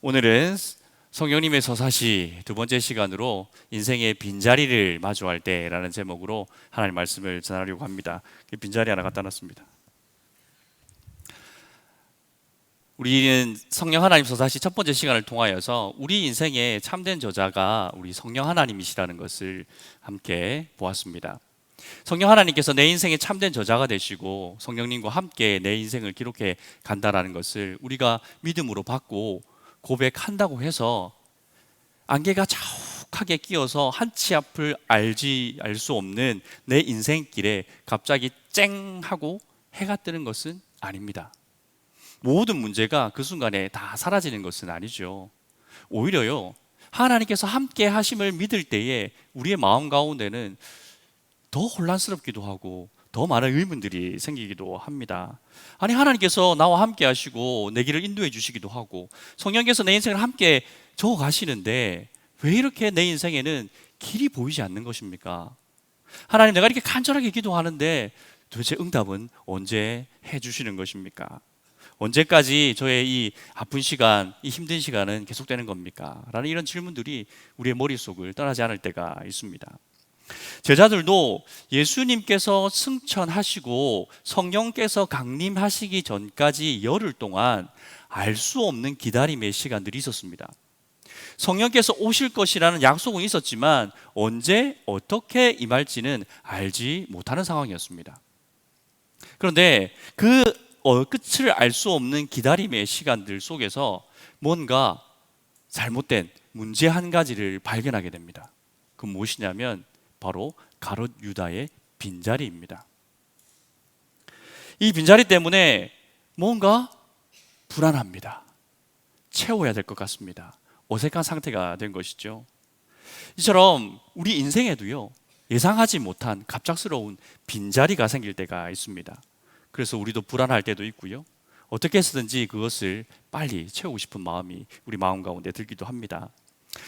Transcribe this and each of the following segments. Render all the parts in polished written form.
오늘은 성령님의 서사시 두 번째 시간으로 인생의 빈자리를 마주할 때라는 제목으로 하나님 말씀을 전하려고 합니다. 빈자리 하나 갖다 놨습니다. 우리는 성령 하나님 서사시 첫 번째 시간을 통하여서 우리 인생의 참된 저자가 우리 성령 하나님이시라는 것을 함께 보았습니다. 성령 하나님께서 내 인생의 참된 저자가 되시고 성령님과 함께 내 인생을 기록해 간다라는 것을 우리가 믿음으로 받고 고백한다고 해서 안개가 자욱하게 끼어서 한 치 앞을 알 수 없는 내 인생길에 갑자기 쨍 하고 해가 뜨는 것은 아닙니다. 모든 문제가 그 순간에 다 사라지는 것은 아니죠. 오히려요, 하나님께서 함께 하심을 믿을 때에 우리의 마음 가운데는 더 혼란스럽기도 하고 더 많은 의문들이 생기기도 합니다. 아니, 하나님께서 나와 함께 하시고 내 길을 인도해 주시기도 하고 성령께서 내 인생을 함께 적어 가시는데 왜 이렇게 내 인생에는 길이 보이지 않는 것입니까? 하나님, 내가 이렇게 간절하게 기도하는데 도대체 응답은 언제 해 주시는 것입니까? 언제까지 저의 이 아픈 시간, 이 힘든 시간은 계속되는 겁니까? 라는 이런 질문들이 우리의 머릿속을 떠나지 않을 때가 있습니다. 제자들도 예수님께서 승천하시고 성령께서 강림하시기 전까지 열흘 동안 알 수 없는 기다림의 시간들이 있었습니다. 성령께서 오실 것이라는 약속은 있었지만 언제 어떻게 임할지는 알지 못하는 상황이었습니다. 그런데 그 끝을 알 수 없는 기다림의 시간들 속에서 뭔가 잘못된 문제 한 가지를 발견하게 됩니다. 그 무엇이냐면 바로 가롯 유다의 빈자리입니다. 이 빈자리 때문에 뭔가 불안합니다. 채워야 될 것 같습니다. 어색한 상태가 된 것이죠. 이처럼 우리 인생에도요, 예상하지 못한 갑작스러운 빈자리가 생길 때가 있습니다. 그래서 우리도 불안할 때도 있고요, 어떻게 해서든지 그것을 빨리 채우고 싶은 마음이 우리 마음 가운데 들기도 합니다.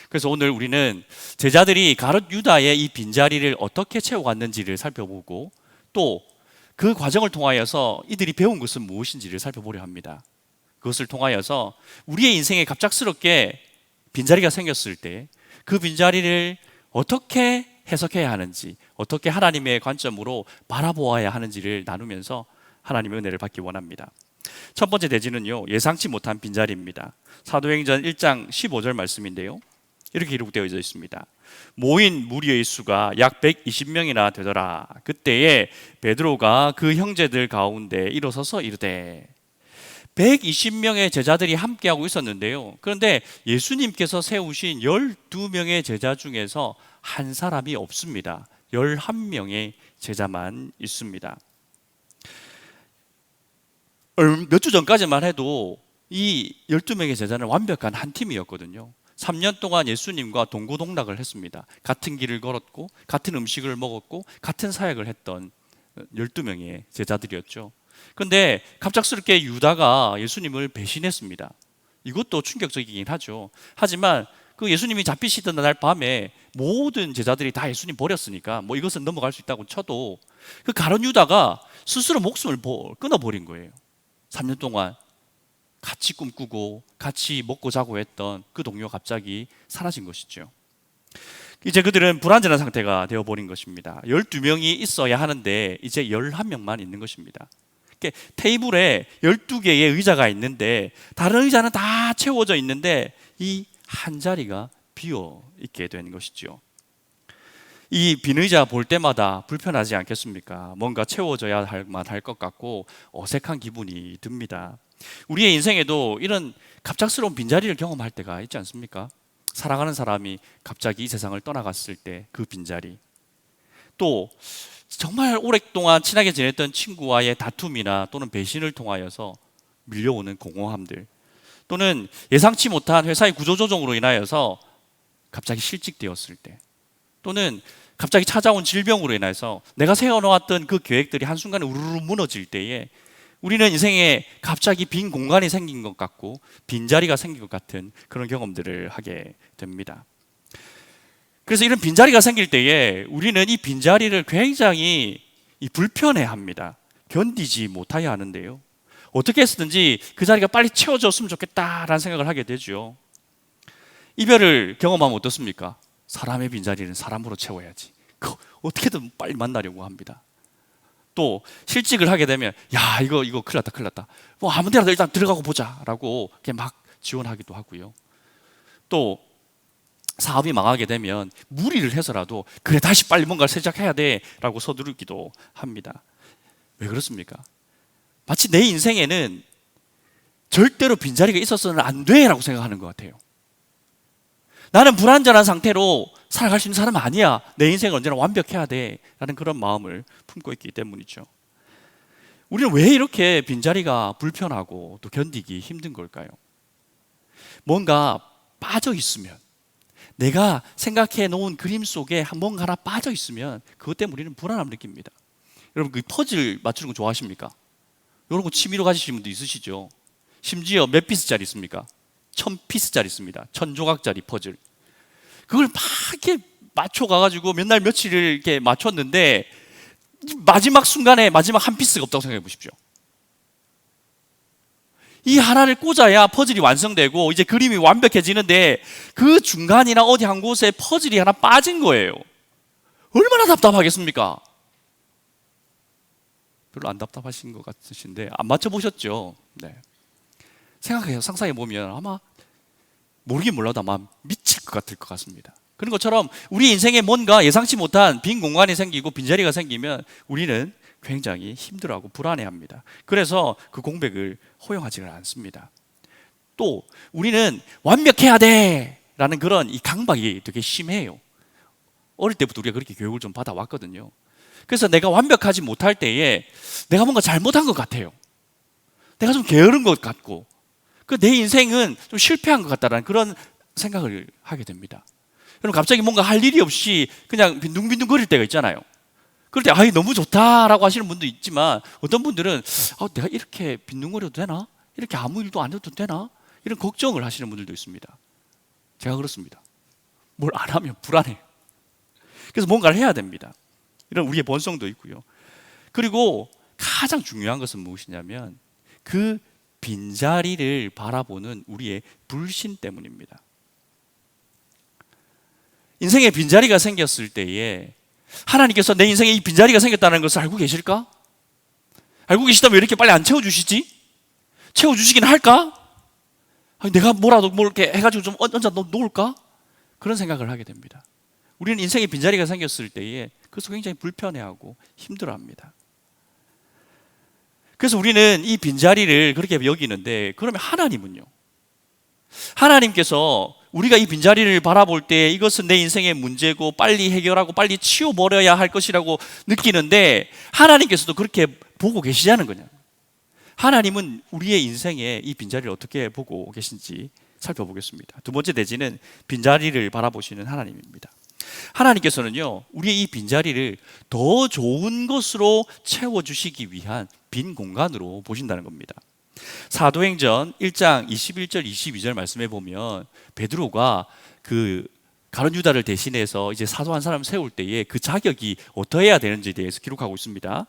그래서 오늘 우리는 제자들이 가롯 유다의 이 빈자리를 어떻게 채워갔는지를 살펴보고 또 그 과정을 통하여서 이들이 배운 것은 무엇인지를 살펴보려 합니다. 그것을 통하여서 우리의 인생에 갑작스럽게 빈자리가 생겼을 때 그 빈자리를 어떻게 해석해야 하는지, 어떻게 하나님의 관점으로 바라보아야 하는지를 나누면서 하나님의 은혜를 받기 원합니다. 첫 번째 대지는요, 예상치 못한 빈자리입니다. 사도행전 1장 15절 말씀인데요, 이렇게 기록되어 있습니다. 모인 무리의 수가 약 120명이나 되더라. 그때에 베드로가 그 형제들 가운데 일어서서 이르되, 120명의 제자들이 함께하고 있었는데요, 그런데 예수님께서 세우신 12명의 제자 중에서 한 사람이 없습니다. 11명의 제자만 있습니다. 몇 주 전까지만 해도 이 12명의 제자는 완벽한 한 팀이었거든요. 3년 동안 예수님과 동고동락을 했습니다. 같은 길을 걸었고 같은 음식을 먹었고 같은 사역을 했던 12명의 제자들이었죠. 그런데 갑작스럽게 유다가 예수님을 배신했습니다. 이것도 충격적이긴 하죠. 하지만 그 예수님이 잡히시던 날 밤에 모든 제자들이 다 예수님 버렸으니까 뭐 이것은 넘어갈 수 있다고 쳐도 그 가룟 유다가 스스로 목숨을 끊어버린 거예요. 3년 동안 같이 꿈꾸고 같이 먹고 자고 했던 그 동료가 갑자기 사라진 것이죠. 이제 그들은 불안전한 상태가 되어버린 것입니다. 12명이 있어야 하는데 이제 11명만 있는 것입니다. 테이블에 12개의 의자가 있는데 다른 의자는 다 채워져 있는데 이 한 자리가 비어 있게 된 것이죠. 이 빈 의자 볼 때마다 불편하지 않겠습니까? 뭔가 채워져야 할 것 같고 어색한 기분이 듭니다. 우리의 인생에도 이런 갑작스러운 빈자리를 경험할 때가 있지 않습니까? 사랑하는 사람이 갑자기 이 세상을 떠나갔을 때 그 빈자리, 또 정말 오랫동안 친하게 지냈던 친구와의 다툼이나 또는 배신을 통하여서 밀려오는 공허함들, 또는 예상치 못한 회사의 구조조정으로 인하여서 갑자기 실직되었을 때, 또는 갑자기 찾아온 질병으로 인해서 내가 세워놓았던 그 계획들이 한순간에 우르르 무너질 때에 우리는 인생에 갑자기 빈 공간이 생긴 것 같고 빈자리가 생긴 것 같은 그런 경험들을 하게 됩니다. 그래서 이런 빈자리가 생길 때에 우리는 이 빈자리를 굉장히 불편해합니다. 견디지 못하여 하는데요, 어떻게 했든지 그 자리가 빨리 채워졌으면 좋겠다라는 생각을 하게 되죠. 이별을 경험하면 어떻습니까? 사람의 빈자리는 사람으로 채워야지. 어떻게든 빨리 만나려고 합니다. 또 실직을 하게 되면 야 이거 큰일 났다. 뭐 아무 데라도 일단 들어가고 보자라고 막 지원하기도 하고요. 또 사업이 망하게 되면 무리를 해서라도 그래 다시 빨리 뭔가를 시작해야 돼라고 서두르기도 합니다. 왜 그렇습니까? 마치 내 인생에는 절대로 빈자리가 있어서는 안 돼라고 생각하는 것 같아요. 나는 불완전한 상태로 살아갈 수 있는 사람은 아니야. 내 인생은 언제나 완벽해야 돼라는 그런 마음을 품고 있기 때문이죠. 우리는 왜 이렇게 빈자리가 불편하고 또 견디기 힘든 걸까요? 뭔가 빠져 있으면, 내가 생각해 놓은 그림 속에 뭔가 하나 빠져 있으면 그것 때문에 우리는 불안함을 느낍니다. 여러분 그 퍼즐 맞추는 거 좋아하십니까? 이런 거 취미로 가지시는 분도 있으시죠. 심지어 몇 피스짜리 있습니까? 1000피스짜리 있습니다. 1000조각짜리 퍼즐. 그걸 막 이렇게 맞춰 가가지고 몇 날 며칠을 이렇게 맞췄는데 마지막 순간에 마지막 한 피스가 없다고 생각해 보십시오. 이 하나를 꽂아야 퍼즐이 완성되고 이제 그림이 완벽해지는데 그 중간이나 어디 한 곳에 퍼즐이 하나 빠진 거예요. 얼마나 답답하겠습니까? 별로 안 답답하신 것 같으신데 안 맞춰보셨죠? 네. 생각해요. 상상해 보면 아마 모르긴 몰라도 아마 미칠 것 같을 것 같습니다. 그런 것처럼 우리 인생에 뭔가 예상치 못한 빈 공간이 생기고 빈자리가 생기면 우리는 굉장히 힘들어하고 불안해합니다. 그래서 그 공백을 허용하지는 않습니다. 또 우리는 완벽해야 돼라는 그런 이 강박이 되게 심해요. 어릴 때부터 우리가 그렇게 교육을 좀 받아왔거든요. 그래서 내가 완벽하지 못할 때에 내가 뭔가 잘못한 것 같아요. 내가 좀 게으른 것 같고 내 인생은 좀 실패한 것 같다라는 그런 생각을 하게 됩니다. 여러분 갑자기 뭔가 할 일이 없이 그냥 빈둥빈둥 거릴 때가 있잖아요. 그럴 때 아이 너무 좋다라고 하시는 분도 있지만 어떤 분들은 내가 이렇게 빈둥거려도 되나? 이렇게 아무 일도 안 해도 되나? 이런 걱정을 하시는 분들도 있습니다. 제가 그렇습니다. 뭘 안 하면 불안해요. 그래서 뭔가를 해야 됩니다. 이런 우리의 본성도 있고요. 그리고 가장 중요한 것은 무엇이냐면 그 빈자리를 바라보는 우리의 불신 때문입니다. 인생에 빈자리가 생겼을 때에 하나님께서 내 인생에 이 빈자리가 생겼다는 것을 알고 계실까? 알고 계시다면 왜 이렇게 빨리 안 채워주시지? 채워주시긴 할까? 내가 뭐라도 뭘 이렇게 해가지고 좀 얹어 놓을까? 그런 생각을 하게 됩니다. 우리는 인생에 빈자리가 생겼을 때에 그래서 굉장히 불편해하고 힘들어합니다. 그래서 우리는 이 빈자리를 그렇게 여기는데 그러면 하나님은요? 하나님께서 우리가 이 빈자리를 바라볼 때 이것은 내 인생의 문제고 빨리 해결하고 빨리 치워버려야 할 것이라고 느끼는데 하나님께서도 그렇게 보고 계시냐는 거냐. 하나님은 우리의 인생에 이 빈자리를 어떻게 보고 계신지 살펴보겠습니다. 두 번째 대지는 빈자리를 바라보시는 하나님입니다. 하나님께서는요 우리의 이 빈자리를 더 좋은 것으로 채워주시기 위한 빈 공간으로 보신다는 겁니다. 사도행전 1장 21절 22절 말씀에 보면 베드로가 그 가룟 유다를 대신해서 이제 사도 한 사람 세울 때에 그 자격이 어떠해야 되는지에 대해서 기록하고 있습니다.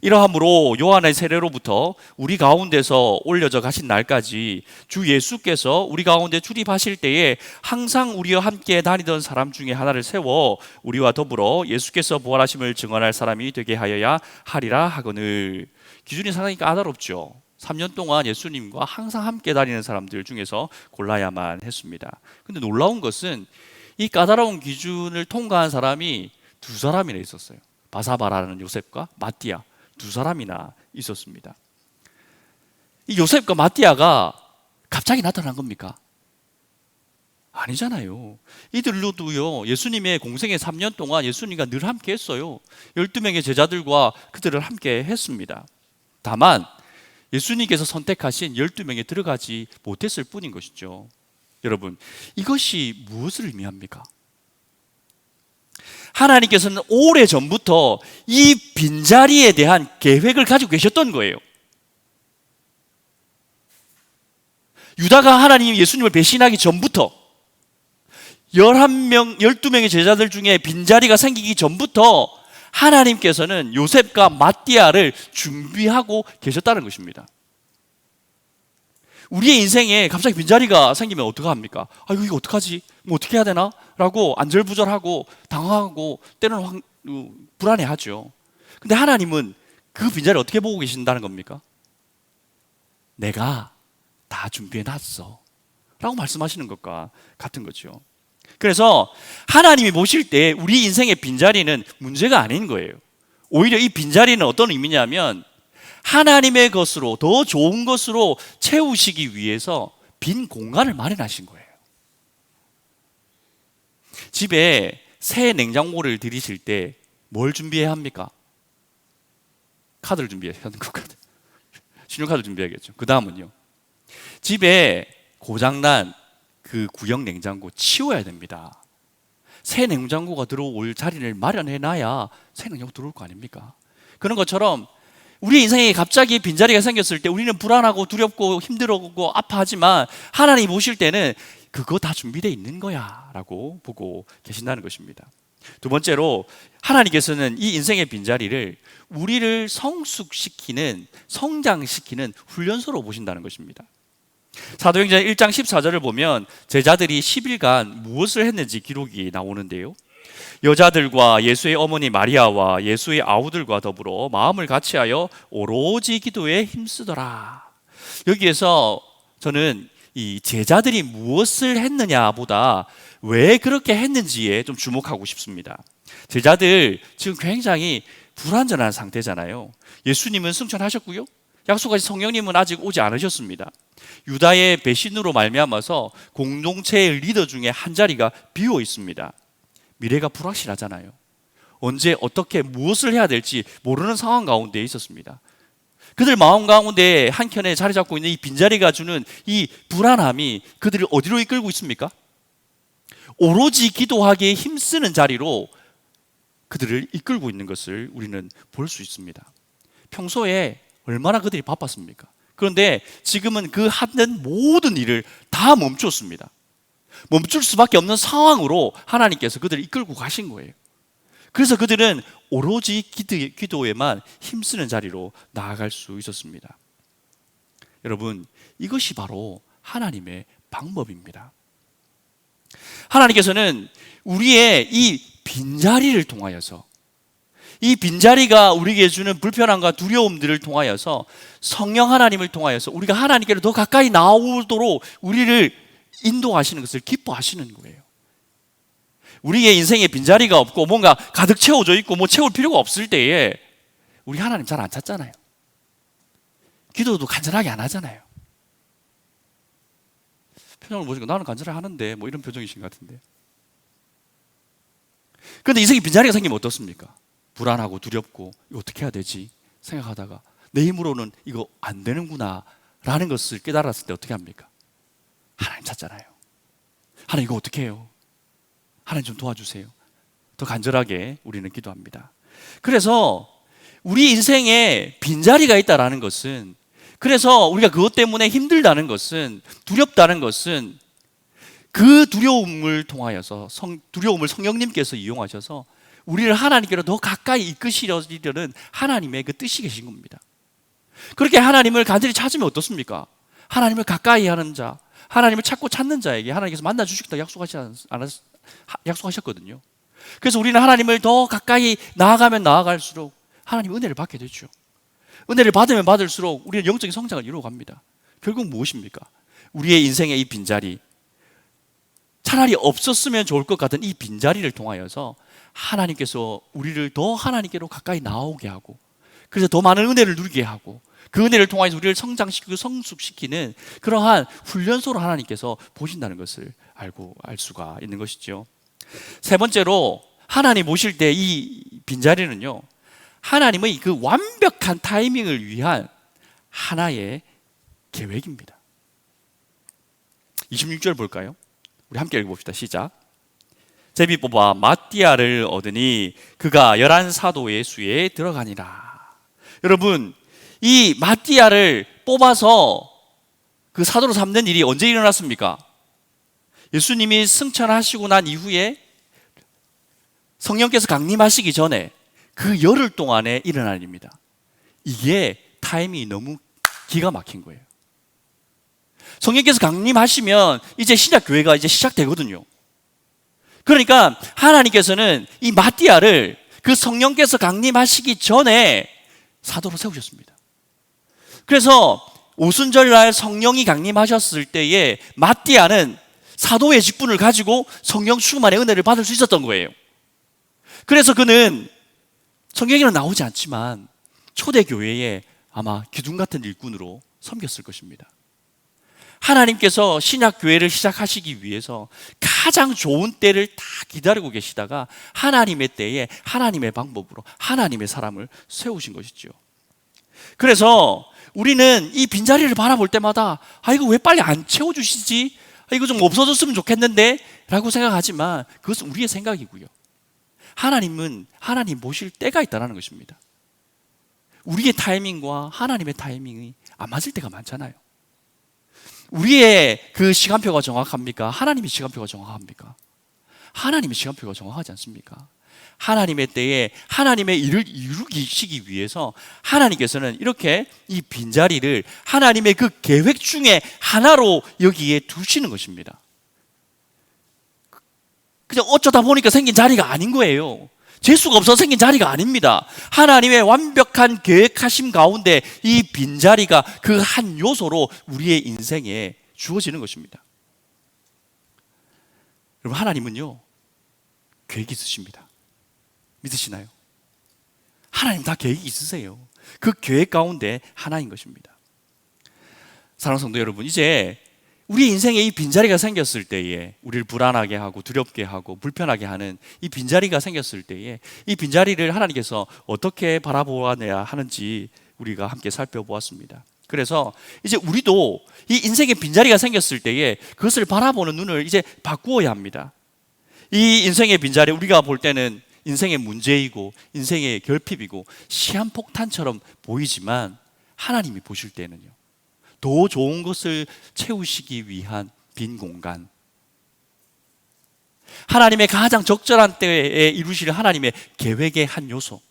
이러함으로 요한의 세례로부터 우리 가운데서 올려져 가신 날까지 주 예수께서 우리 가운데 출입하실 때에 항상 우리와 함께 다니던 사람 중에 하나를 세워 우리와 더불어 예수께서 부활하심을 증언할 사람이 되게 하여야 하리라 하거늘. 기준이 상당히 까다롭죠. 3년 동안 예수님과 항상 함께 다니는 사람들 중에서 골라야만 했습니다. 근데 놀라운 것은 이 까다로운 기준을 통과한 사람이 두 사람이나 있었어요. 바사바라는 요셉과 마띠아 두 사람이나 있었습니다. 이 요셉과 마띠아가 갑자기 나타난 겁니까? 아니잖아요. 이들로도요 예수님의 공생의 3년 동안 예수님과 늘 함께 했어요. 12명의 제자들과 그들을 함께 했습니다. 다만 예수님께서 선택하신 12명에 들어가지 못했을 뿐인 것이죠. 여러분 이것이 무엇을 의미합니까? 하나님께서는 오래전부터 이 빈자리에 대한 계획을 가지고 계셨던 거예요. 유다가 하나님 예수님을 배신하기 전부터 12명의 제자들 중에 빈자리가 생기기 전부터 하나님께서는 요셉과 마띠아를 준비하고 계셨다는 것입니다. 우리의 인생에 갑자기 빈자리가 생기면 어떡합니까? 아이고, 이거 어떡하지? 뭐 어떻게 해야 되나? 라고 안절부절하고 당황하고 때로는 불안해하죠. 근데 하나님은 그 빈자리를 어떻게 보고 계신다는 겁니까? 내가 다 준비해놨어 라고 말씀하시는 것과 같은 거죠. 그래서 하나님이 보실 때 우리 인생의 빈자리는 문제가 아닌 거예요. 오히려 이 빈자리는 어떤 의미냐면 하나님의 것으로, 더 좋은 것으로 채우시기 위해서 빈 공간을 마련하신 거예요. 집에 새 냉장고를 들이실 때 뭘 준비해야 합니까? 카드를 준비해야 해요. 현금카드. 신용카드 준비해야겠죠. 그 다음은요, 집에 고장난 그 구형 냉장고 치워야 됩니다. 새 냉장고가 들어올 자리를 마련해놔야 새 냉장고 들어올 거 아닙니까? 그런 것처럼 우리 인생에 갑자기 빈자리가 생겼을 때 우리는 불안하고 두렵고 힘들고 아파하지만 하나님이 보실 때는 그거 다 준비되어 있는 거야 라고 보고 계신다는 것입니다. 두 번째로, 하나님께서는 이 인생의 빈자리를 우리를 성숙시키는, 성장시키는 훈련소로 보신다는 것입니다. 사도행전 1장 14절을 보면 제자들이 10일간 무엇을 했는지 기록이 나오는데요, 여자들과 예수의 어머니 마리아와 예수의 아우들과 더불어 마음을 같이하여 오로지 기도에 힘쓰더라. 여기에서 저는 이 제자들이 무엇을 했느냐보다 왜 그렇게 했는지에 좀 주목하고 싶습니다. 제자들 지금 굉장히 불완전한 상태잖아요. 예수님은 승천하셨고요, 약속하신 성령님은 아직 오지 않으셨습니다. 유다의 배신으로 말미암아서 공동체의 리더 중에 한 자리가 비어 있습니다. 미래가 불확실하잖아요. 언제 어떻게 무엇을 해야 될지 모르는 상황 가운데 있었습니다. 그들 마음 가운데 한켠에 자리 잡고 있는 이 빈자리가 주는 이 불안함이 그들을 어디로 이끌고 있습니까? 오로지 기도하기에 힘쓰는 자리로 그들을 이끌고 있는 것을 우리는 볼 수 있습니다. 평소에 얼마나 그들이 바빴습니까? 그런데 지금은 그 하는 모든 일을 다 멈췄습니다. 멈출 수밖에 없는 상황으로 하나님께서 그들을 이끌고 가신 거예요. 그래서 그들은 오로지 기도에만 힘쓰는 자리로 나아갈 수 있었습니다. 여러분, 이것이 바로 하나님의 방법입니다. 하나님께서는 우리의 이 빈자리를 통하여서, 이 빈자리가 우리에게 주는 불편함과 두려움들을 통하여서 성령 하나님을 통하여서 우리가 하나님께로 더 가까이 나오도록 우리를 인도하시는 것을 기뻐하시는 거예요. 우리의 인생에 빈자리가 없고 뭔가 가득 채워져 있고 뭐 채울 필요가 없을 때에 우리 하나님 잘 안 찾잖아요. 기도도 간절하게 안 하잖아요. 표정을 보시고 나는 간절하게 하는데 뭐 이런 표정이신 것 같은데. 그런데 인생에 빈자리가 생기면 어떻습니까? 불안하고 두렵고 이거 어떻게 해야 되지 생각하다가 내 힘으로는 이거 안 되는구나 라는 것을 깨달았을 때 어떻게 합니까? 하나님 찾잖아요. 하나님 이거 어떻게 해요? 하나님 좀 도와주세요. 더 간절하게 우리는 기도합니다. 그래서 우리 인생에 빈자리가 있다는 것은, 그래서 우리가 그것 때문에 힘들다는 것은, 두렵다는 것은 그 두려움을 통하여서 두려움을 성령님께서 이용하셔서 우리를 하나님께로 더 가까이 이끄시려는 하나님의 그 뜻이 계신 겁니다. 그렇게 하나님을 간절히 찾으면 어떻습니까? 하나님을 가까이 하는 자, 하나님을 찾고 찾는 자에게 하나님께서 만나 주시겠다 약속하셨거든요. 그래서 우리는 하나님을 더 가까이 나아가면 나아갈수록 하나님 은혜를 받게 되죠. 은혜를 받으면 받을수록 우리는 영적인 성장을 이루어갑니다. 결국 무엇입니까? 우리의 인생의 이 빈자리, 차라리 없었으면 좋을 것 같은 이 빈자리를 통하여서 하나님께서 우리를 더 하나님께로 가까이 나오게 하고, 그래서 더 많은 은혜를 누리게 하고, 그 은혜를 통해서 우리를 성장시키고 성숙시키는 그러한 훈련소로 하나님께서 보신다는 것을 알 수가 있는 것이죠. 세 번째로, 하나님 오실 때 이 빈자리는요, 하나님의 그 완벽한 타이밍을 위한 하나의 계획입니다. 26절 볼까요? 우리 함께 읽어봅시다. 시작. 제비 뽑아 마띠아를 얻으니 그가 11사도의 수에 들어가니라. 여러분, 이 마띠아를 뽑아서 그 사도로 삼는 일이 언제 일어났습니까? 예수님이 승천하시고 난 이후에 성령께서 강림하시기 전에 그 열흘 동안에 일어난 일입니다. 이게 타이밍이 너무 기가 막힌 거예요. 성령께서 강림하시면 이제 신약 교회가 이제 시작되거든요. 그러니까 하나님께서는 이 마띠아를 그 성령께서 강림하시기 전에 사도로 세우셨습니다. 그래서 오순절날 성령이 강림하셨을 때에 마띠아는 사도의 직분을 가지고 성령 충만의 은혜를 받을 수 있었던 거예요. 그래서 그는 성경에는 나오지 않지만 초대교회에 아마 기둥 같은 일꾼으로 섬겼을 것입니다. 하나님께서 신약교회를 시작하시기 위해서 가장 좋은 때를 다 기다리고 계시다가 하나님의 때에 하나님의 방법으로 하나님의 사람을 세우신 것이죠. 그래서 우리는 이 빈자리를 바라볼 때마다 이거 왜 빨리 안 채워주시지? 이거 좀 없어졌으면 좋겠는데? 라고 생각하지만 그것은 우리의 생각이고요. 하나님은 하나님 모실 때가 있다는 것입니다. 우리의 타이밍과 하나님의 타이밍이 안 맞을 때가 많잖아요. 우리의 그 시간표가 정확합니까? 하나님의 시간표가 정확합니까? 하나님의 시간표가 정확하지 않습니까? 하나님의 때에 하나님의 일을 이루시기 위해서 하나님께서는 이렇게 이 빈자리를 하나님의 그 계획 중에 하나로 여기에 두시는 것입니다. 그냥 어쩌다 보니까 생긴 자리가 아닌 거예요. 재수가 없어서 생긴 자리가 아닙니다. 하나님의 완벽한 계획하심 가운데 이 빈자리가 그 한 요소로 우리의 인생에 주어지는 것입니다. 여러분, 하나님은요 계획이 있으십니다. 믿으시나요? 하나님 다 계획이 있으세요. 그 계획 가운데 하나인 것입니다. 사랑하는 성도 여러분, 이제 우리 인생에 이 빈자리가 생겼을 때에 우리를 불안하게 하고 두렵게 하고 불편하게 하는 이 빈자리가 생겼을 때에 이 빈자리를 하나님께서 어떻게 바라보아야 하는지 우리가 함께 살펴보았습니다. 그래서 이제 우리도 이 인생에 빈자리가 생겼을 때에 그것을 바라보는 눈을 이제 바꾸어야 합니다. 이 인생의 빈자리, 우리가 볼 때는 인생의 문제이고 인생의 결핍이고 시한폭탄처럼 보이지만 하나님이 보실 때는요 더 좋은 것을 채우시기 위한 빈 공간, 하나님의 가장 적절한 때에 이루실 하나님의 계획의 한 요소,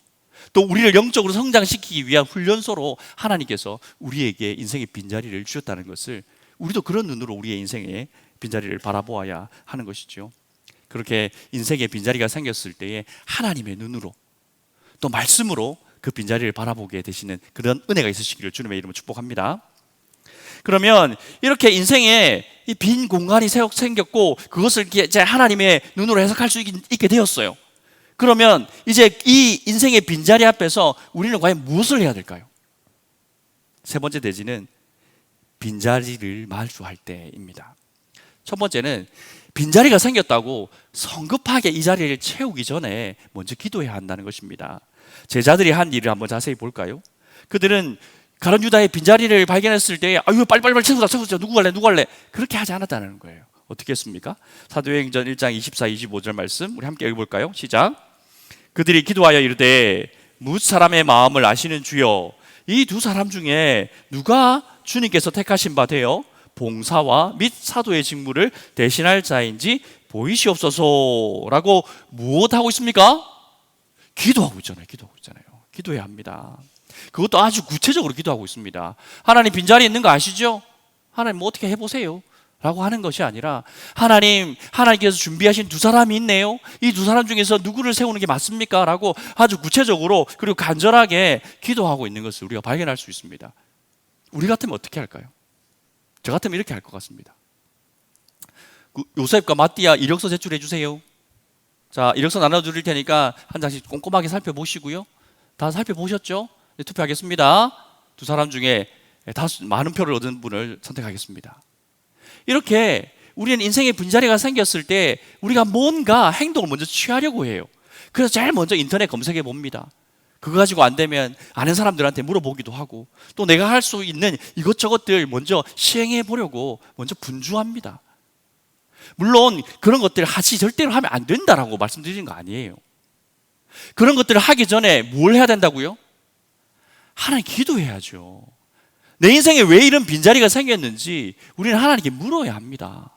또 우리를 영적으로 성장시키기 위한 훈련소로 하나님께서 우리에게 인생의 빈자리를 주셨다는 것을 우리도 그런 눈으로 우리의 인생의 빈자리를 바라보아야 하는 것이죠. 그렇게 인생의 빈자리가 생겼을 때에 하나님의 눈으로 또 말씀으로 그 빈자리를 바라보게 되시는 그런 은혜가 있으시기를 주님의 이름으로 축복합니다. 그러면 이렇게 인생에 이 빈 공간이 생겼고 그것을 이제 하나님의 눈으로 해석할 수 있게 되었어요. 그러면 이제 이 인생의 빈자리 앞에서 우리는 과연 무엇을 해야 될까요? 세 번째 대지는 빈자리를 말주할 때입니다. 첫 번째는 빈자리가 생겼다고 성급하게 이 자리를 채우기 전에 먼저 기도해야 한다는 것입니다. 제자들이 한 일을 한번 자세히 볼까요? 그들은 가룟 유다의 빈자리를 발견했을 때 빨리 채우자 누구 갈래 그렇게 하지 않았다는 거예요. 어떻게 했습니까? 사도행전 1장 24, 25절 말씀 우리 함께 읽어볼까요? 시작. 그들이 기도하여 이르되 뭇 사람의 마음을 아시는 주여 이 두 사람 중에 누가 주님께서 택하신 바 되어 봉사와 및 사도의 직무를 대신할 자인지 보이시옵소서라고 무엇하고 있습니까? 기도하고 있잖아요. 기도해야 합니다. 그것도 아주 구체적으로 기도하고 있습니다. 하나님 빈자리 있는 거 아시죠? 하나님 뭐 어떻게 해보세요 라고 하는 것이 아니라 하나님께서 준비하신 두 사람이 있네요. 이 두 사람 중에서 누구를 세우는 게 맞습니까? 라고 아주 구체적으로 그리고 간절하게 기도하고 있는 것을 우리가 발견할 수 있습니다. 우리 같으면 어떻게 할까요? 저 같으면 이렇게 할 것 같습니다. 요셉과 마띠아 이력서 제출해 주세요. 자, 이력서 나눠드릴 테니까 한 장씩 꼼꼼하게 살펴보시고요. 다 살펴보셨죠? 네, 투표하겠습니다. 두 사람 중에 많은 표를 얻은 분을 선택하겠습니다. 이렇게 우리는 인생의 빈자리가 생겼을 때 우리가 뭔가 행동을 먼저 취하려고 해요. 그래서 제일 먼저 인터넷 검색해 봅니다. 그거 가지고 안 되면 아는 사람들한테 물어보기도 하고 또 내가 할 수 있는 이것저것들 먼저 시행해 보려고 먼저 분주합니다. 물론 그런 것들 절대로 하면 안 된다라고 말씀드리는 거 아니에요. 그런 것들을 하기 전에 뭘 해야 된다고요? 하나님 기도해야죠. 내 인생에 왜 이런 빈자리가 생겼는지 우리는 하나님께 물어야 합니다.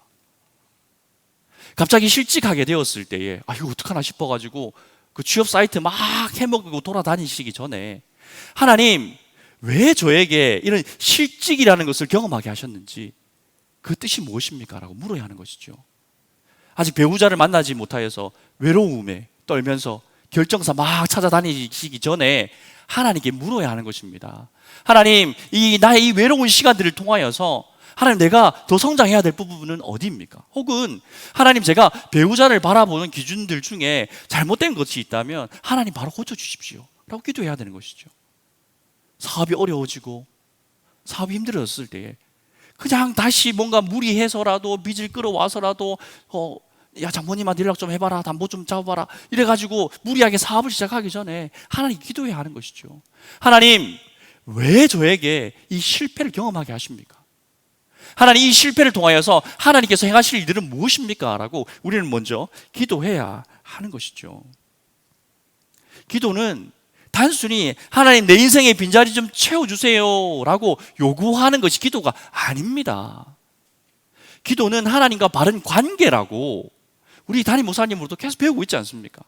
갑자기 실직하게 되었을 때에 이거 어떡하나 싶어가지고 그 취업 사이트 막 해먹고 돌아다니시기 전에 하나님 왜 저에게 이런 실직이라는 것을 경험하게 하셨는지 그 뜻이 무엇입니까? 라고 물어야 하는 것이죠. 아직 배우자를 만나지 못하여서 외로움에 떨면서 결정사 막 찾아다니시기 전에 하나님께 물어야 하는 것입니다. 하나님, 나의 이 외로운 시간들을 통하여서 하나님, 내가 더 성장해야 될 부분은 어디입니까? 혹은 하나님, 제가 배우자를 바라보는 기준들 중에 잘못된 것이 있다면 하나님 바로 고쳐주십시오 라고 기도해야 되는 것이죠. 사업이 어려워지고 사업이 힘들어졌을 때에 그냥 다시 뭔가 무리해서라도 빚을 끌어와서라도 야, 장모님한테 연락 좀 해봐라, 담보 좀 잡아봐라 이래가지고 무리하게 사업을 시작하기 전에 하나님 기도해야 하는 것이죠. 하나님, 왜 저에게 이 실패를 경험하게 하십니까? 하나님, 이 실패를 통하여서 하나님께서 행하실 일들은 무엇입니까? 라고 우리는 먼저 기도해야 하는 것이죠. 기도는 단순히 하나님, 내 인생의 빈자리 좀 채워주세요 라고 요구하는 것이 기도가 아닙니다. 기도는 하나님과 바른 관계라고 우리 담임 목사님으로도 계속 배우고 있지 않습니까?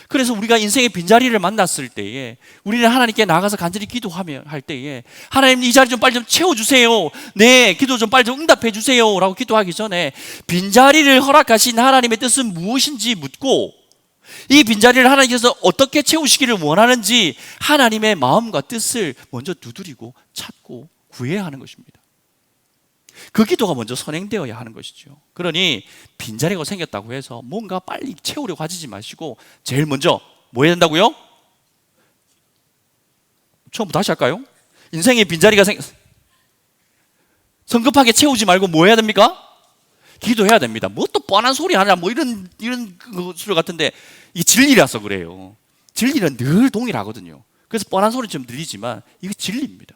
그래서 우리가 인생의 빈자리를 만났을 때에 우리는 하나님께 나가서 간절히 기도하며 할 때에 하나님, 이 자리 좀 빨리 좀 채워주세요, 네, 기도 좀 빨리 좀 응답해 주세요 라고 기도하기 전에 빈자리를 허락하신 하나님의 뜻은 무엇인지 묻고 이 빈자리를 하나님께서 어떻게 채우시기를 원하는지 하나님의 마음과 뜻을 먼저 두드리고 찾고 구해야 하는 것입니다. 그 기도가 먼저 선행되어야 하는 것이죠. 그러니 빈자리가 생겼다고 해서 뭔가 빨리 채우려고 하지 마시고 제일 먼저 뭐 해야 된다고요? 처음부터 다시 할까요? 인생에 빈자리가 성급하게 채우지 말고 뭐 해야 됩니까? 기도해야 됩니다. 뭐 또 뻔한 소리 하냐, 뭐 이런 소리 같은데 이게 진리라서 그래요. 진리는 늘 동일하거든요. 그래서 뻔한 소리 좀 들리지만 이게 진리입니다.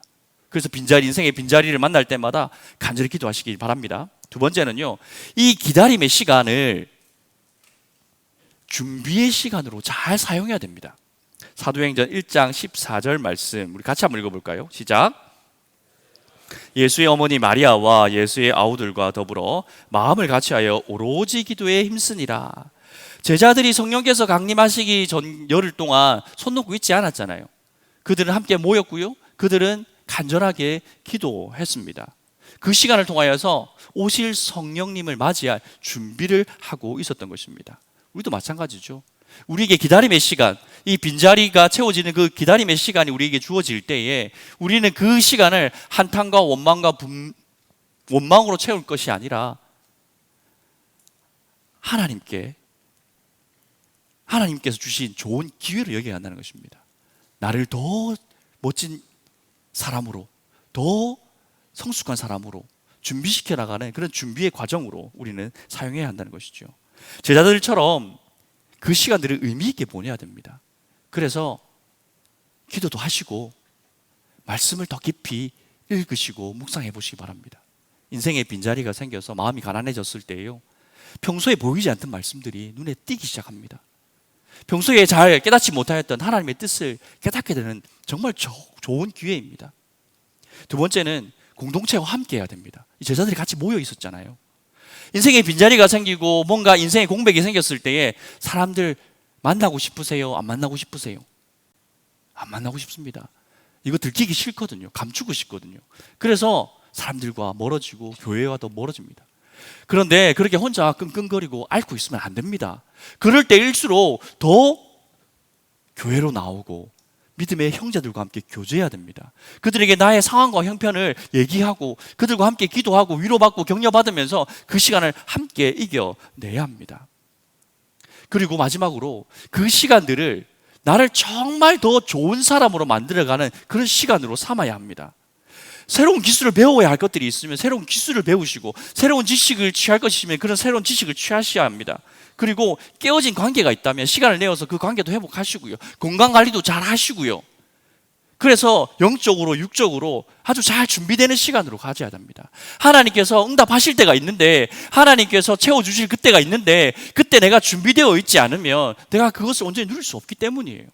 그래서 인생의 빈자리를 만날 때마다 간절히 기도하시기 바랍니다. 두 번째는요, 이 기다림의 시간을 준비의 시간으로 잘 사용해야 됩니다. 사도행전 1장 14절 말씀 우리 같이 한번 읽어볼까요? 시작. 예수의 어머니 마리아와 예수의 아우들과 더불어 마음을 같이하여 오로지 기도에 힘쓰니라. 제자들이 성령께서 강림하시기 전 열흘 동안 손 놓고 있지 않았잖아요. 그들은 함께 모였고요, 그들은 간절하게 기도했습니다. 그 시간을 통하여서 오실 성령님을 맞이할 준비를 하고 있었던 것입니다. 우리도 마찬가지죠. 우리에게 기다림의 시간, 이 빈자리가 채워지는 그 기다림의 시간이 우리에게 주어질 때에 우리는 그 시간을 한탄과 원망으로 채울 것이 아니라 하나님께서 주신 좋은 기회로 여겨야 한다는 것입니다. 나를 더 멋진 사람으로, 더 성숙한 사람으로 준비시켜 나가는 그런 준비의 과정으로 우리는 사용해야 한다는 것이죠. 제자들처럼 그 시간들을 의미 있게 보내야 됩니다. 그래서 기도도 하시고 말씀을 더 깊이 읽으시고 묵상해 보시기 바랍니다. 인생에 빈자리가 생겨서 마음이 가난해졌을 때요, 평소에 보이지 않던 말씀들이 눈에 띄기 시작합니다. 평소에 잘 깨닫지 못하였던 하나님의 뜻을 깨닫게 되는 정말 좋은 기회입니다. 두 번째는 공동체와 함께 해야 됩니다. 제자들이 같이 모여 있었잖아요. 인생에 빈자리가 생기고 뭔가 인생의 공백이 생겼을 때에 사람들 만나고 싶으세요? 안 만나고 싶으세요? 안 만나고 싶습니다. 이거 들키기 싫거든요. 감추고 싶거든요. 그래서 사람들과 멀어지고 교회와 더 멀어집니다. 그런데 그렇게 혼자 끙끙거리고 앓고 있으면 안 됩니다. 그럴 때일수록 더 교회로 나오고 믿음의 형제들과 함께 교제해야 됩니다. 그들에게 나의 상황과 형편을 얘기하고 그들과 함께 기도하고 위로받고 격려받으면서 그 시간을 함께 이겨내야 합니다. 그리고 마지막으로 그 시간들을 나를 정말 더 좋은 사람으로 만들어가는 그런 시간으로 삼아야 합니다. 새로운 기술을 배워야 할 것들이 있으면 새로운 기술을 배우시고, 새로운 지식을 취할 것이면 그런 새로운 지식을 취하셔야 합니다. 그리고 깨어진 관계가 있다면 시간을 내어서 그 관계도 회복하시고요, 건강관리도 잘 하시고요. 그래서 영적으로 육적으로 아주 잘 준비되는 시간으로 가져야 됩니다. 하나님께서 응답하실 때가 있는데, 하나님께서 채워주실 그때가 있는데, 그때 내가 준비되어 있지 않으면 내가 그것을 온전히 누릴 수 없기 때문이에요.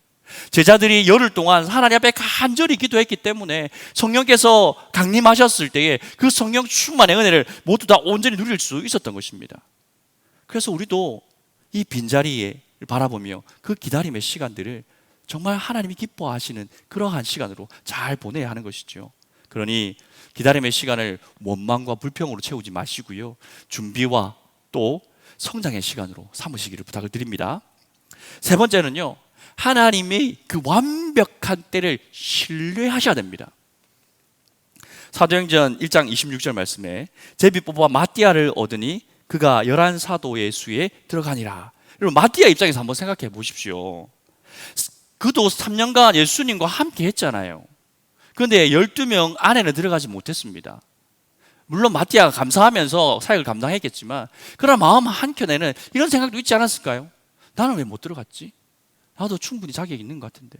제자들이 열흘 동안 하나님 앞에 간절히 기도했기 때문에 성령께서 강림하셨을 때에 그 성령 충만의 은혜를 모두 다 온전히 누릴 수 있었던 것입니다. 그래서 우리도 이 빈자리를 바라보며 그 기다림의 시간들을 정말 하나님이 기뻐하시는 그러한 시간으로 잘 보내야 하는 것이죠. 그러니 기다림의 시간을 원망과 불평으로 채우지 마시고요, 준비와 또 성장의 시간으로 삼으시기를 부탁을 드립니다. 세 번째는요, 하나님의 그 완벽한 때를 신뢰하셔야 됩니다. 사도행전 1장 26절 말씀에 제비 뽑아 마띠아를 얻으니 그가 11사도의 수에 들어가니라. 여러분, 마띠아 입장에서 한번 생각해 보십시오. 그도 3년간 예수님과 함께 했잖아요. 그런데 12명 안에는 들어가지 못했습니다. 물론 마띠아가 감사하면서 사역을 감당했겠지만, 그러나 마음 한켠에는 이런 생각도 있지 않았을까요? 나는 왜 못 들어갔지? 나도 충분히 자격이 있는 것 같은데.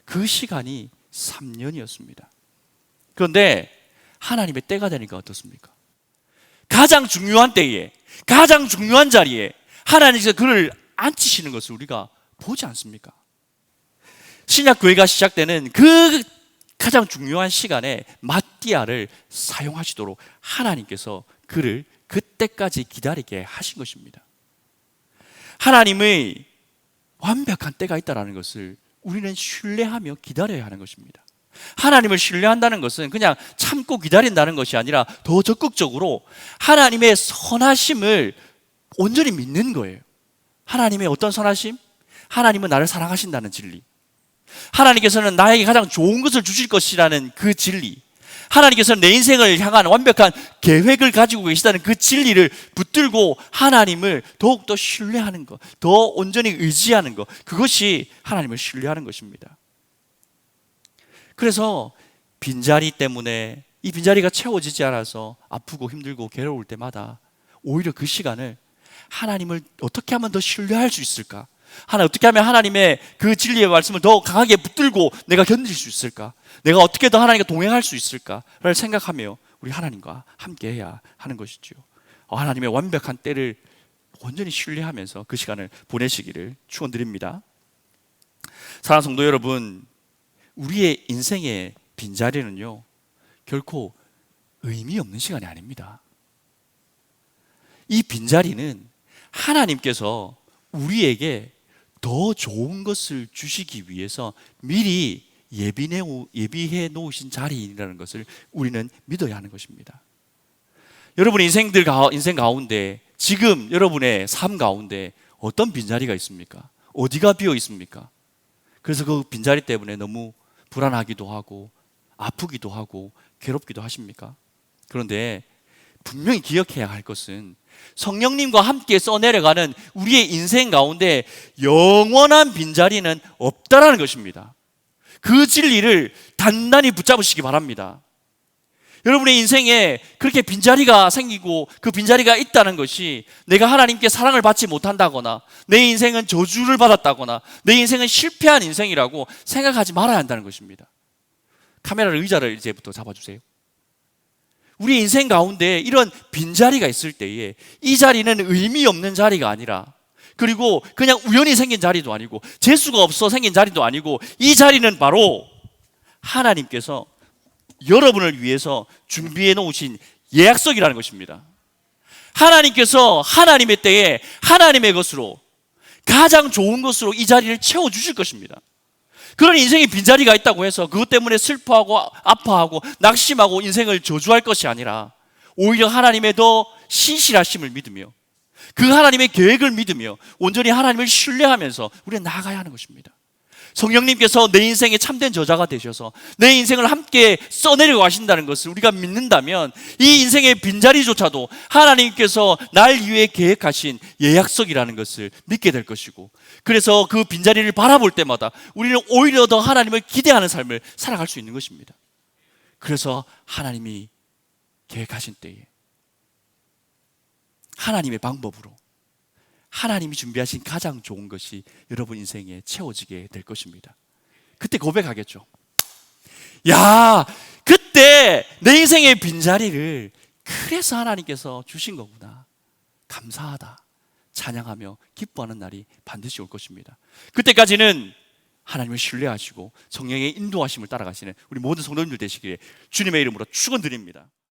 그 시간이 3년이었습니다. 그런데 하나님의 때가 되니까 어떻습니까? 가장 중요한 때에, 가장 중요한 자리에 하나님께서 그를 앉히시는 것을 우리가 보지 않습니까? 신약 교회가 시작되는 그 가장 중요한 시간에 마띠아를 사용하시도록 하나님께서 그를 그때까지 기다리게 하신 것입니다. 하나님의 완벽한 때가 있다는 것을 우리는 신뢰하며 기다려야 하는 것입니다. 하나님을 신뢰한다는 것은 그냥 참고 기다린다는 것이 아니라 더 적극적으로 하나님의 선하심을 온전히 믿는 거예요. 하나님의 어떤 선하심? 하나님은 나를 사랑하신다는 진리, 하나님께서는 나에게 가장 좋은 것을 주실 것이라는 그 진리, 하나님께서는 내 인생을 향한 완벽한 계획을 가지고 계시다는 그 진리를 붙들고 하나님을 더욱더 신뢰하는 것, 더 온전히 의지하는 것, 그것이 하나님을 신뢰하는 것입니다. 그래서 빈자리 때문에 이 빈자리가 채워지지 않아서 아프고 힘들고 괴로울 때마다 오히려 그 시간을 하나님을 어떻게 하면 더 신뢰할 수 있을까? 어떻게 하면 하나님의 그 진리의 말씀을 더 강하게 붙들고 내가 견딜 수 있을까? 내가 어떻게 더 하나님과 동행할 수 있을까를 생각하며 우리 하나님과 함께해야 하는 것이죠. 하나님의 완벽한 때를 온전히 신뢰하면서 그 시간을 보내시기를 축원드립니다. 사랑하는 성도 여러분, 우리의 인생의 빈자리는요, 결코 의미 없는 시간이 아닙니다. 이 빈자리는 하나님께서 우리에게 더 좋은 것을 주시기 위해서 미리 예비해 놓으신 자리라는 것을 우리는 믿어야 하는 것입니다. 여러분의 인생 가운데, 지금 여러분의 삶 가운데 어떤 빈자리가 있습니까? 어디가 비어 있습니까? 그래서 그 빈자리 때문에 너무 불안하기도 하고 아프기도 하고 괴롭기도 하십니까? 그런데 분명히 기억해야 할 것은 성령님과 함께 써내려가는 우리의 인생 가운데 영원한 빈자리는 없다라는 것입니다. 그 진리를 단단히 붙잡으시기 바랍니다. 여러분의 인생에 그렇게 빈자리가 생기고 그 빈자리가 있다는 것이 내가 하나님께 사랑을 받지 못한다거나 내 인생은 저주를 받았다거나 내 인생은 실패한 인생이라고 생각하지 말아야 한다는 것입니다. 카메라를, 의자를 이제부터 잡아주세요. 우리 인생 가운데 이런 빈자리가 있을 때에 이 자리는 의미 없는 자리가 아니라, 그리고 그냥 우연히 생긴 자리도 아니고 재수가 없어 생긴 자리도 아니고, 이 자리는 바로 하나님께서 여러분을 위해서 준비해 놓으신 예약석이라는 것입니다. 하나님께서 하나님의 때에 하나님의 것으로, 가장 좋은 것으로 이 자리를 채워주실 것입니다. 그런 인생의 빈자리가 있다고 해서 그것 때문에 슬퍼하고 아파하고 낙심하고 인생을 저주할 것이 아니라, 오히려 하나님의 더 신실하심을 믿으며 그 하나님의 계획을 믿으며 온전히 하나님을 신뢰하면서 우리는 나아가야 하는 것입니다. 성령님께서 내 인생의 참된 저자가 되셔서 내 인생을 함께 써내려 가신다는 것을 우리가 믿는다면, 이 인생의 빈자리조차도 하나님께서 날 위해 계획하신 예약석이라는 것을 믿게 될 것이고, 그래서 그 빈자리를 바라볼 때마다 우리는 오히려 더 하나님을 기대하는 삶을 살아갈 수 있는 것입니다. 그래서 하나님이 계획하신 때에 하나님의 방법으로 하나님이 준비하신 가장 좋은 것이 여러분 인생에 채워지게 될 것입니다. 그때 고백하겠죠. 야, 그때 내 인생의 빈자리를 그래서 하나님께서 주신 거구나, 감사하다, 찬양하며 기뻐하는 날이 반드시 올 것입니다. 그때까지는 하나님을 신뢰하시고 성령의 인도하심을 따라가시는 우리 모든 성도님들 되시기에 주님의 이름으로 축원드립니다.